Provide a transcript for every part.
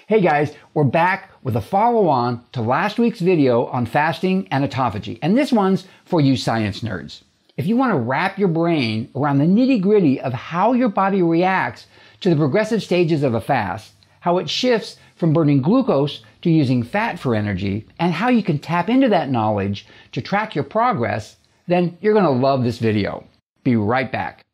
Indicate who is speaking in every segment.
Speaker 1: Hey guys, we're back with a follow-on to last week's video on fasting and autophagy, and this one's for you science nerds. If you want to wrap your brain around the nitty-gritty of how your body reacts to the progressive stages of a fast, how it shifts from burning glucose to using fat for energy, and how you can tap into that knowledge to track your progress, then you're going to love this video. Be right back.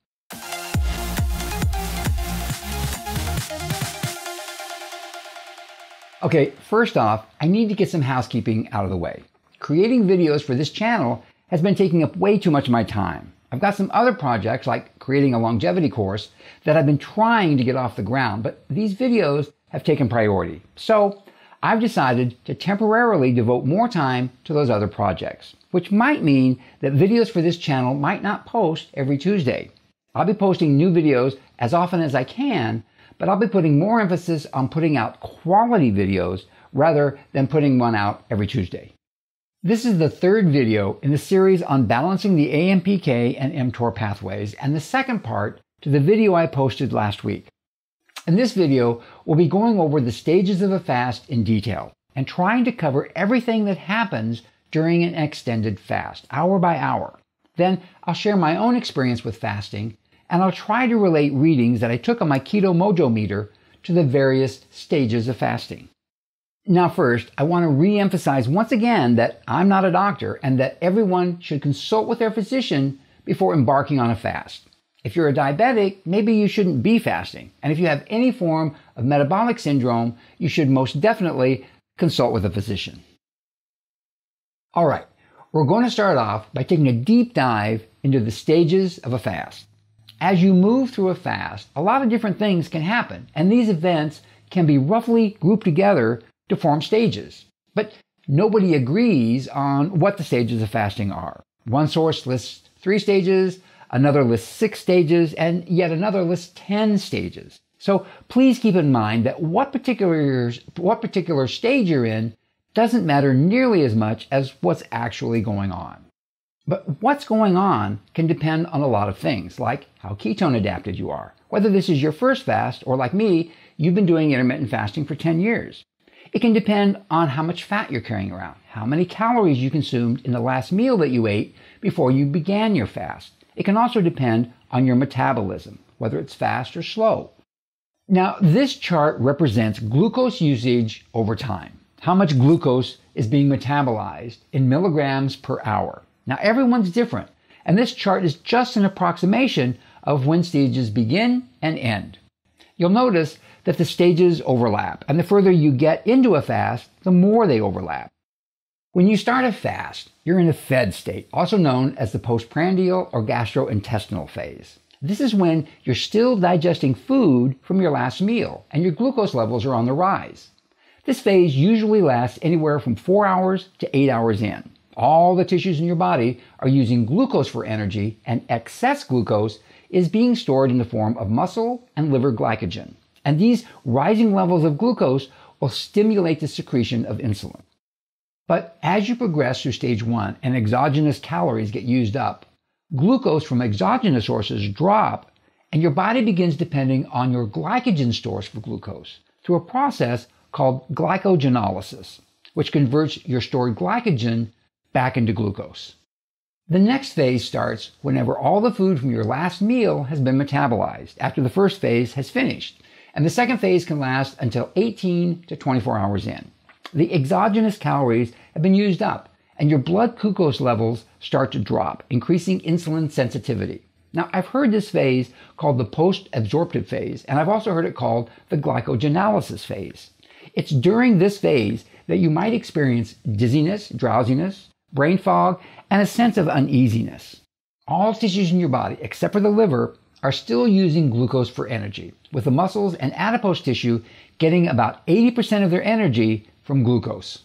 Speaker 1: Okay, first off, I need to get some housekeeping out of the way. Creating videos for this channel has been taking up way too much of my time. I've got some other projects like creating a longevity course that I've been trying to get off the ground, but these videos have taken priority. So I've decided to temporarily devote more time to those other projects, which might mean that videos for this channel might not post every Tuesday. I'll be posting new videos as often as I can, but I'll be putting more emphasis on putting out quality videos rather than putting one out every Tuesday. This is the third video in the series on balancing the AMPK and mTOR pathways, and the second part to the video I posted last week. In this video, we'll be going over the stages of a fast in detail and trying to cover everything that happens during an extended fast, hour by hour. Then I'll share my own experience with fasting, and I'll try to relate readings that I took on my Keto Mojo meter to the various stages of fasting. Now first, I want to re-emphasize once again that I'm not a doctor and that everyone should consult with their physician before embarking on a fast. If you're a diabetic, maybe you shouldn't be fasting. And if you have any form of metabolic syndrome, you should most definitely consult with a physician. All right, we're going to start off by taking a deep dive into the stages of a fast. As you move through a fast, a lot of different things can happen, and these events can be roughly grouped together to form stages. But nobody agrees on what the stages of fasting are. One source lists 3 stages, another lists 6 stages, and yet another lists 10 stages. So please keep in mind that what particular stage you're in doesn't matter nearly as much as what's actually going on. But what's going on can depend on a lot of things, like how ketone adapted you are, whether this is your first fast or, like me, you've been doing intermittent fasting for 10 years. It can depend on how much fat you're carrying around, how many calories you consumed in the last meal that you ate before you began your fast. It can also depend on your metabolism, whether it's fast or slow. Now, this chart represents glucose usage over time, how much glucose is being metabolized in milligrams per hour. Now, everyone's different, and this chart is just an approximation of when stages begin and end. You'll notice that the stages overlap, and the further you get into a fast, the more they overlap. When you start a fast, you're in a fed state, also known as the postprandial or gastrointestinal phase. This is when you're still digesting food from your last meal, and your glucose levels are on the rise. This phase usually lasts anywhere from 4 hours to 8 hours in. All the tissues in your body are using glucose for energy, and excess glucose is being stored in the form of muscle and liver glycogen. And these rising levels of glucose will stimulate the secretion of insulin. But as you progress through stage 1 and exogenous calories get used up, glucose from exogenous sources drop, and your body begins depending on your glycogen stores for glucose through a process called glycogenolysis, which converts your stored glycogen back into glucose. The next phase starts whenever all the food from your last meal has been metabolized after the first phase has finished, and the second phase can last until 18 to 24 hours in. The exogenous calories have been used up, and your blood glucose levels start to drop, increasing insulin sensitivity. Now, I've heard this phase called the post-absorptive phase, and I've also heard it called the glycogenolysis phase. It's during this phase that you might experience dizziness, drowsiness, brain fog, and a sense of uneasiness. All tissues in your body, except for the liver, are still using glucose for energy, with the muscles and adipose tissue getting about 80% of their energy from glucose.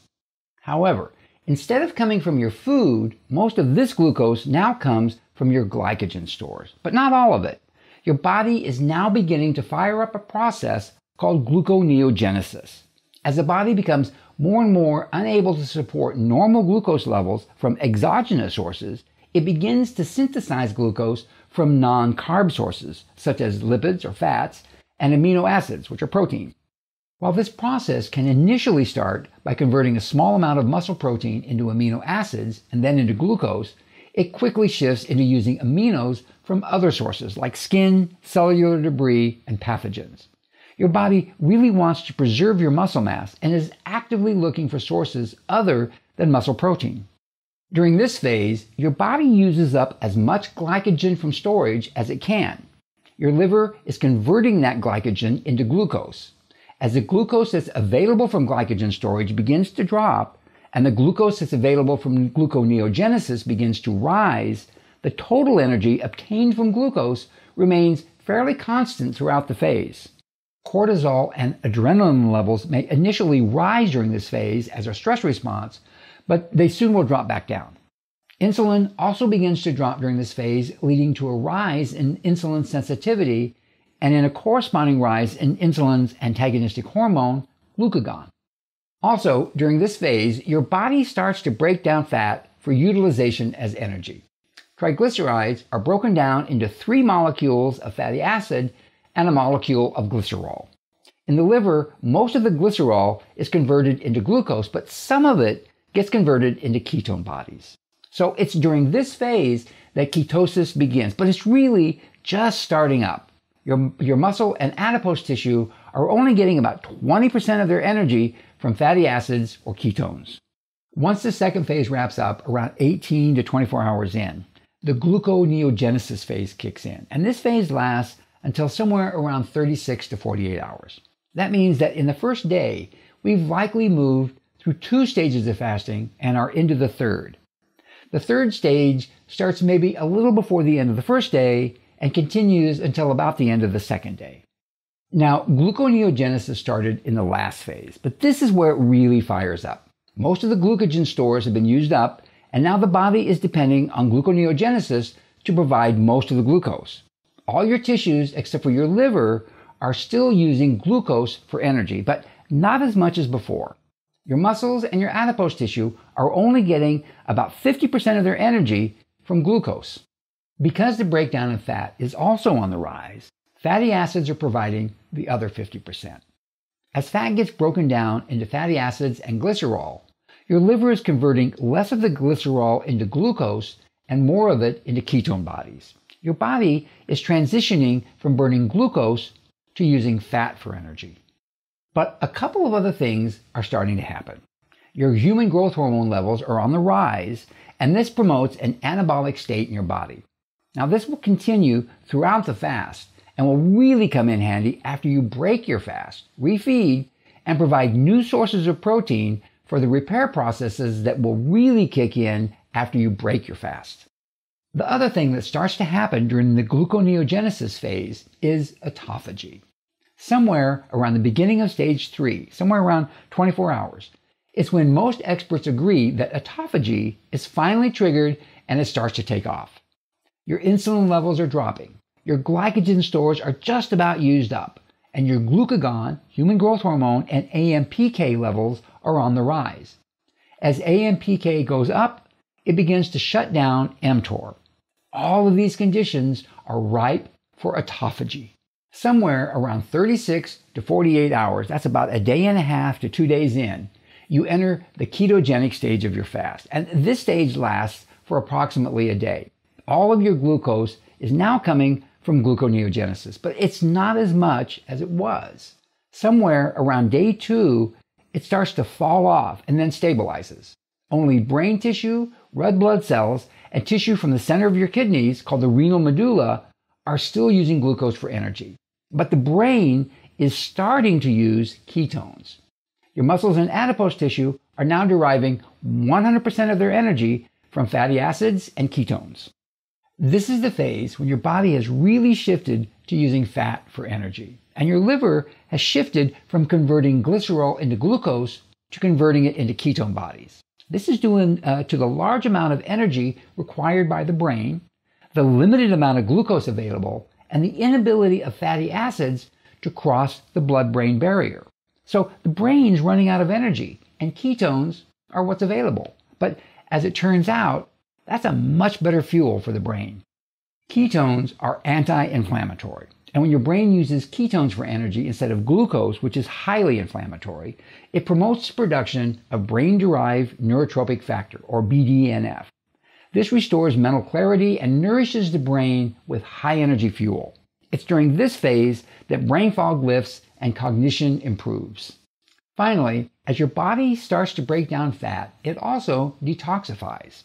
Speaker 1: However, instead of coming from your food, most of this glucose now comes from your glycogen stores, but not all of it. Your body is now beginning to fire up a process called gluconeogenesis. As the body becomes more and more unable to support normal glucose levels from exogenous sources, it begins to synthesize glucose from non-carb sources, such as lipids or fats, and amino acids, which are protein. While this process can initially start by converting a small amount of muscle protein into amino acids and then into glucose, it quickly shifts into using aminos from other sources like skin, cellular debris, and pathogens. Your body really wants to preserve your muscle mass and is actively looking for sources other than muscle protein. During this phase, your body uses up as much glycogen from storage as it can. Your liver is converting that glycogen into glucose. As the glucose that's available from glycogen storage begins to drop, and the glucose that's available from gluconeogenesis begins to rise, the total energy obtained from glucose remains fairly constant throughout the phase. Cortisol and adrenaline levels may initially rise during this phase as a stress response, but they soon will drop back down. Insulin also begins to drop during this phase, leading to a rise in insulin sensitivity and in a corresponding rise in insulin's antagonistic hormone, glucagon. Also, during this phase, your body starts to break down fat for utilization as energy. Triglycerides are broken down into 3 molecules of fatty acid and a molecule of glycerol. In the liver, most of the glycerol is converted into glucose, but some of it gets converted into ketone bodies. So it's during this phase that ketosis begins, but it's really just starting up. Your muscle and adipose tissue are only getting about 20% of their energy from fatty acids or ketones. Once the second phase wraps up, around 18 to 24 hours in, the gluconeogenesis phase kicks in, and this phase lasts until somewhere around 36 to 48 hours. That means that in the first day, we've likely moved through 2 stages of fasting and are into the third. The third stage starts maybe a little before the end of the first day and continues until about the end of the second day. Now, gluconeogenesis started in the last phase, but this is where it really fires up. Most of the glycogen stores have been used up, and now the body is depending on gluconeogenesis to provide most of the glucose. All your tissues, except for your liver, are still using glucose for energy, but not as much as before. Your muscles and your adipose tissue are only getting about 50% of their energy from glucose. Because the breakdown of fat is also on the rise, fatty acids are providing the other 50%. As fat gets broken down into fatty acids and glycerol, your liver is converting less of the glycerol into glucose and more of it into ketone bodies. Your body is transitioning from burning glucose to using fat for energy. But a couple of other things are starting to happen. Your human growth hormone levels are on the rise, and this promotes an anabolic state in your body. Now, this will continue throughout the fast and will really come in handy after you break your fast, refeed, and provide new sources of protein for the repair processes that will really kick in after you break your fast. The other thing that starts to happen during the gluconeogenesis phase is autophagy. Somewhere around the beginning of stage 3, somewhere around 24 hours, it's when most experts agree that autophagy is finally triggered and it starts to take off. Your insulin levels are dropping, your glycogen stores are just about used up, and your glucagon, human growth hormone, and AMPK levels are on the rise. As AMPK goes up, it begins to shut down mTOR. All of these conditions are ripe for autophagy. Somewhere around 36 to 48 hours, that's about a day and a half to 2 days in, you enter the ketogenic stage of your fast. And this stage lasts for approximately a day. All of your glucose is now coming from gluconeogenesis, but it's not as much as it was. Somewhere around day 2, it starts to fall off and then stabilizes. Only brain tissue, red blood cells, and tissue from the center of your kidneys, called the renal medulla, are still using glucose for energy. But the brain is starting to use ketones. Your muscles and adipose tissue are now deriving 100% of their energy from fatty acids and ketones. This is the phase when your body has really shifted to using fat for energy, and your liver has shifted from converting glycerol into glucose to converting it into ketone bodies. This is due to the large amount of energy required by the brain, the limited amount of glucose available, and the inability of fatty acids to cross the blood-brain barrier. So the brain's running out of energy, and ketones are what's available. But as it turns out, that's a much better fuel for the brain. Ketones are anti-inflammatory, And when your brain uses ketones for energy instead of glucose, which is highly inflammatory, it promotes the production of brain-derived neurotrophic factor, or BDNF. This restores mental clarity and nourishes the brain with high-energy fuel. It's during this phase that brain fog lifts and cognition improves. Finally, as your body starts to break down fat, it also detoxifies.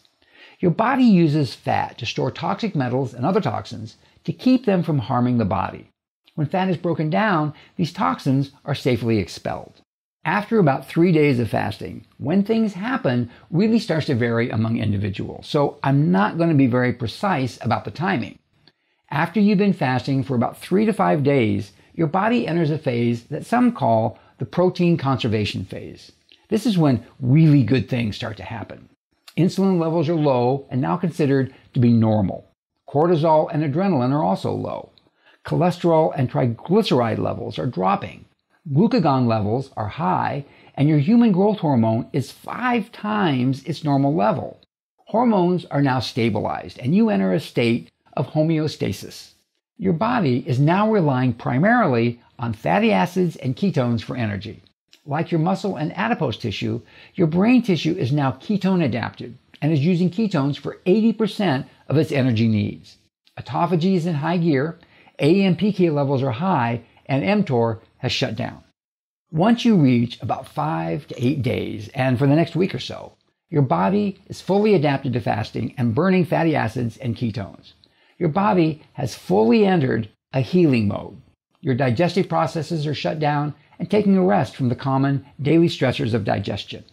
Speaker 1: Your body uses fat to store toxic metals and other toxins to keep them from harming the body. When fat is broken down, these toxins are safely expelled. After about 3 days of fasting, when things happen really starts to vary among individuals, so I'm not going to be very precise about the timing. After you've been fasting for about 3 to 5 days, your body enters a phase that some call the protein conservation phase. This is when really good things start to happen. Insulin levels are low and now considered to be normal. Cortisol and adrenaline are also low. Cholesterol and triglyceride levels are dropping. Glucagon levels are high, and your human growth hormone is 5 times its normal level. Hormones are now stabilized, and you enter a state of homeostasis. Your body is now relying primarily on fatty acids and ketones for energy. Like your muscle and adipose tissue, your brain tissue is now ketone adapted and is using ketones for 80% of its energy needs. Autophagy is in high gear, AMPK levels are high, and mTOR has shut down. Once you reach about 5 to 8 days, and for the next week or so, your body is fully adapted to fasting and burning fatty acids and ketones. Your body has fully entered a healing mode. Your digestive processes are shut down and taking a rest from the common daily stressors of digestion.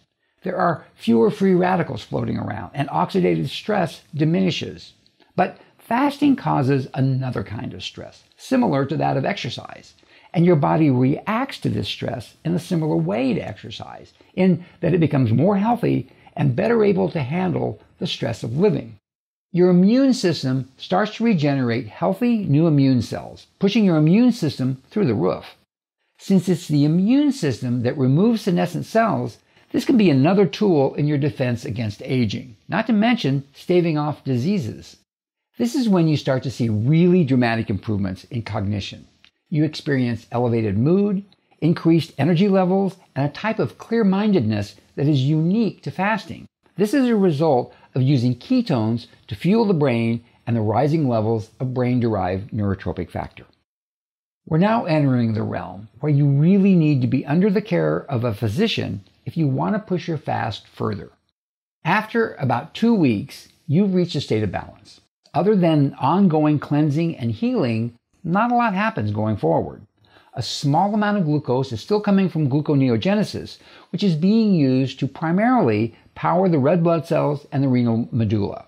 Speaker 1: There are fewer free radicals floating around, and oxidative stress diminishes. But fasting causes another kind of stress, similar to that of exercise. And your body reacts to this stress in a similar way to exercise, in that it becomes more healthy and better able to handle the stress of living. Your immune system starts to regenerate healthy new immune cells, pushing your immune system through the roof. Since it's the immune system that removes senescent cells, this can be another tool in your defense against aging, not to mention staving off diseases. This is when you start to see really dramatic improvements in cognition. You experience elevated mood, increased energy levels, and a type of clear-mindedness that is unique to fasting. This is a result of using ketones to fuel the brain and the rising levels of brain-derived neurotrophic factor. We're now entering the realm where you really need to be under the care of a physician if you want to push your fast further. After about 2 weeks, you've reached a state of balance. Other than ongoing cleansing and healing, not a lot happens going forward. A small amount of glucose is still coming from gluconeogenesis, which is being used to primarily power the red blood cells and the renal medulla.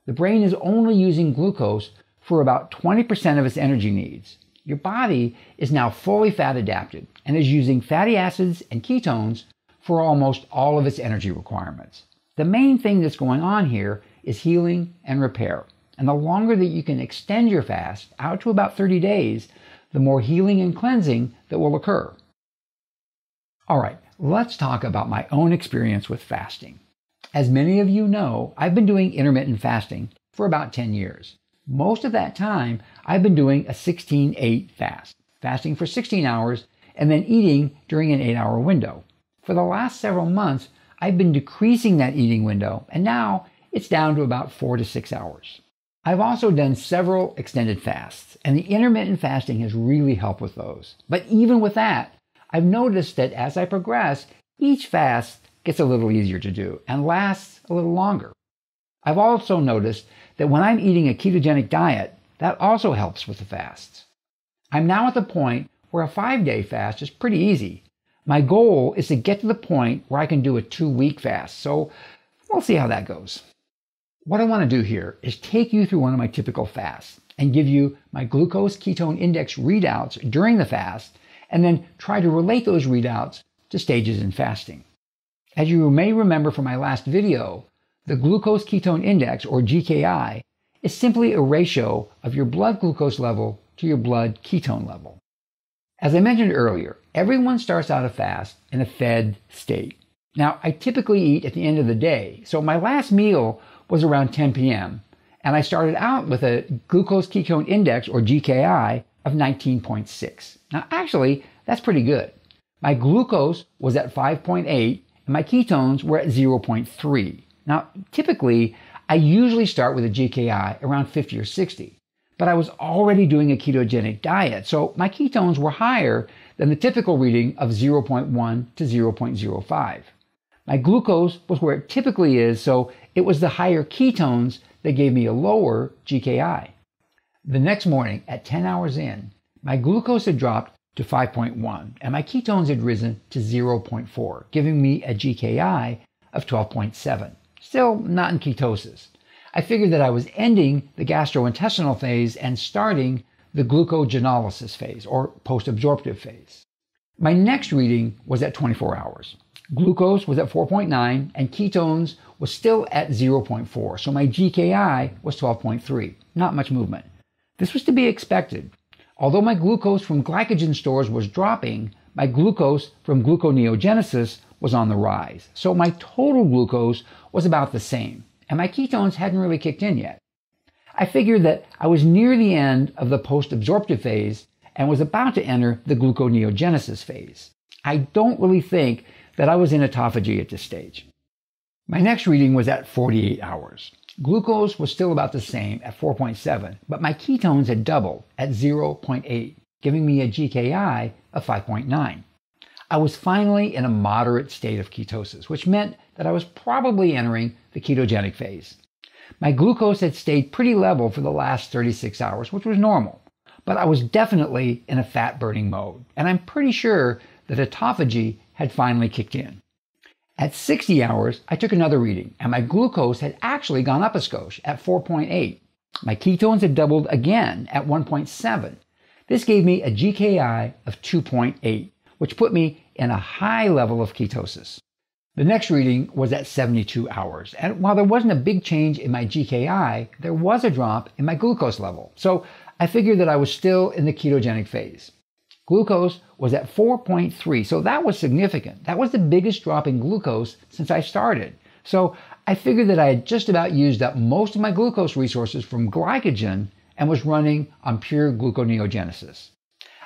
Speaker 1: The brain is only using glucose for about 20% of its energy needs. Your body is now fully fat adapted and is using fatty acids and ketones for almost all of its energy requirements. The main thing that's going on here is healing and repair. And the longer that you can extend your fast out to about 30 days, the more healing and cleansing that will occur. All right, let's talk about my own experience with fasting. As many of you know, I've been doing intermittent fasting for about 10 years. Most of that time, I've been doing a 16-8 fast, fasting for 16 hours and then eating during an 8-hour window. For the last several months, I've been decreasing that eating window, and now it's down to about 4 to 6 hours. I've also done several extended fasts, and the intermittent fasting has really helped with those. But even with that, I've noticed that as I progress, each fast gets a little easier to do and lasts a little longer. I've also noticed that when I'm eating a ketogenic diet, that also helps with the fasts. I'm now at the point where a 5-day fast is pretty easy. My goal is to get to the point where I can do a 2-week fast, so we'll see how that goes. What I want to do here is take you through one of my typical fasts and give you my glucose ketone index readouts during the fast, and then try to relate those readouts to stages in fasting. As you may remember from my last video, the glucose ketone index, or GKI, is simply a ratio of your blood glucose level to your blood ketone level. As I mentioned earlier, everyone starts out a fast in a fed state. Now, I typically eat at the end of the day, so my last meal was around 10 p.m., and I started out with a glucose ketone index, or GKI, of 19.6. Now, actually, that's pretty good. My glucose was at 5.8 and my ketones were at 0.3. Now, typically, I usually start with a GKI around 50 or 60, but I was already doing a ketogenic diet, so my ketones were higher than the typical reading of 0.1 to 0.05. My glucose was where it typically is, so it was the higher ketones that gave me a lower GKI. The next morning, at 10 hours in, my glucose had dropped to 5.1 and my ketones had risen to 0.4, giving me a GKI of 12.7. Still not in ketosis. I figured that I was ending the gastrointestinal phase and starting the glucogenolysis phase, or post-absorptive phase. My next reading was at 24 hours. Glucose was at 4.9 and ketones was still at 0.4, so my GKI was 12.3. Not much movement. This was to be expected. Although my glucose from glycogen stores was dropping, my glucose from gluconeogenesis was on the rise. So my total glucose was about the same, and my ketones hadn't really kicked in yet. I figured that I was near the end of the post-absorptive phase and was about to enter the gluconeogenesis phase. I don't really think that I was in autophagy at this stage. My next reading was at 48 hours. Glucose was still about the same at 4.7, but my ketones had doubled at 0.8, giving me a GKI of 5.9. I was finally in a moderate state of ketosis, which meant that I was probably entering the ketogenic phase. My glucose had stayed pretty level for the last 36 hours, which was normal, but I was definitely in a fat-burning mode, and I'm pretty sure that autophagy had finally kicked in. At 60 hours, I took another reading, and my glucose had actually gone up a skosh at 4.8. My ketones had doubled again at 1.7. This gave me a GKI of 2.8, which put me in a high level of ketosis. The next reading was at 72 hours, and while there wasn't a big change in my GKI, there was a drop in my glucose level, so I figured that I was still in the ketogenic phase. Glucose was at 4.3, so that was significant. That was the biggest drop in glucose since I started. So I figured that I had just about used up most of my glucose resources from glycogen and was running on pure gluconeogenesis.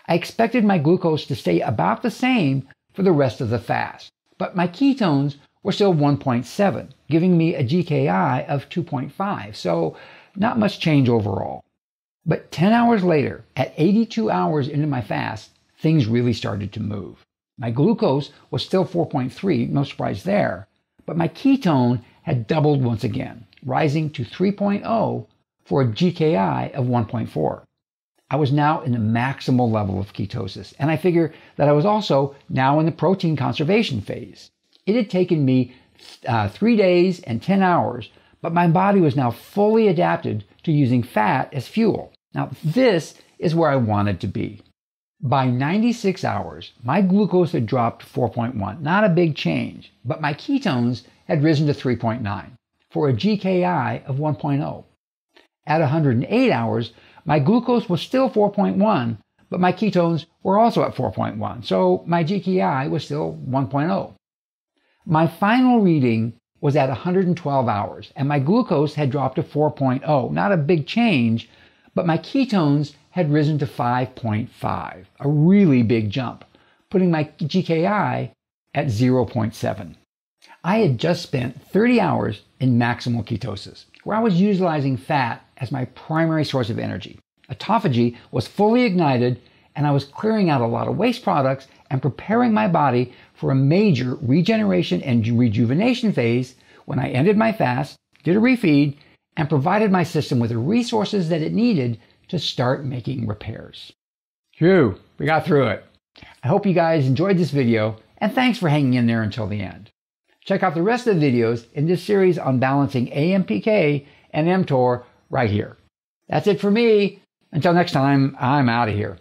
Speaker 1: I expected my glucose to stay about the same for the rest of the fast, but my ketones were still 1.7, giving me a GKI of 2.5, so not much change overall. But 10 hours later, at 82 hours into my fast, things really started to move. My glucose was still 4.3, no surprise there, but my ketone had doubled once again, rising to 3.0 for a GKI of 1.4. I was now in the maximal level of ketosis, and I figure that I was also now in the protein conservation phase. It had taken me 3 days and 10 hours, but my body was now fully adapted to using fat as fuel. Now, this is where I wanted to be. By 96 hours, my glucose had dropped to 4.1, not a big change, but my ketones had risen to 3.9 for a GKI of 1.0. At 108 hours, my glucose was still 4.1, but my ketones were also at 4.1, so my GKI was still 1.0. My final reading was at 112 hours, and my glucose had dropped to 4.0, not a big change, but my ketones had risen to 5.5, a really big jump, putting my GKI at 0.7. I had just spent 30 hours in maximal ketosis, where I was utilizing fat as my primary source of energy. Autophagy was fully ignited, and I was clearing out a lot of waste products and preparing my body for a major regeneration and rejuvenation phase when I ended my fast, did a refeed, and provided my system with the resources that it needed to start making repairs. Phew, we got through it. I hope you guys enjoyed this video, and thanks for hanging in there until the end. Check out the rest of the videos in this series on balancing AMPK and mTOR right here. That's it for me. Until next time, I'm out of here.